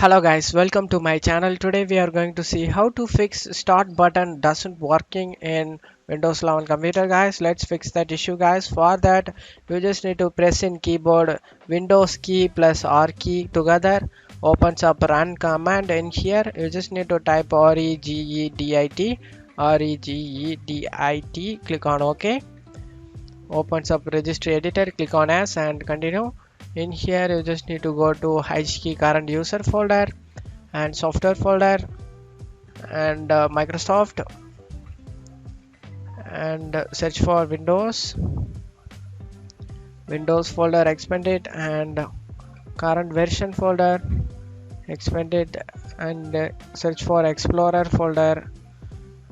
Hello guys, welcome to my channel. Today we are going to see how to fix start button doesn't working in Windows 11 computer guys. Let's fix that issue guys. For that you just need to press in keyboard Windows key plus R key together. Opens up run command. In here you just need to type regedit regedit. Click on OK. Opens up registry editor. Click on as and continue. In here you just need to go to key current user folder and software folder and Microsoft and search for Windows folder, expand it, and current version folder, expand it, and search for Explorer folder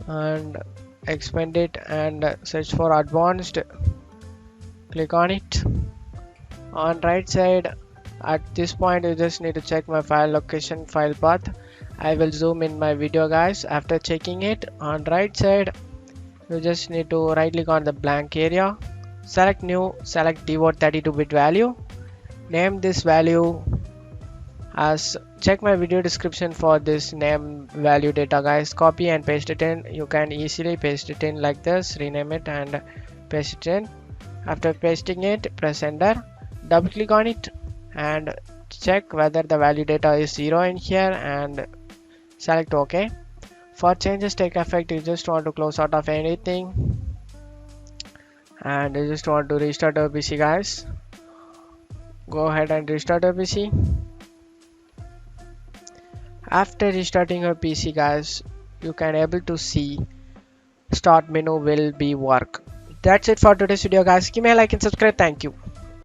and expand it and search for advanced. Click on it. On right side at this point you just need to check my file location, file path. I will zoom in my video guys. After checking it, on right side you just need to right click on the blank area, select new, select devote 32-bit value, name this value as, check my video description for this name value data guys, copy and paste it in. You can easily paste it in like this, rename it and paste it in. After pasting it, press enter, double click on it and check whether the value data is 0 in here and select OK. For changes take effect, you just want to close out of anything and you just want to restart your PC guys. Go ahead and restart your PC. After restarting your PC guys, you can able to see start menu will be work. That's it for today's video guys. Give me a like and subscribe. Thank you.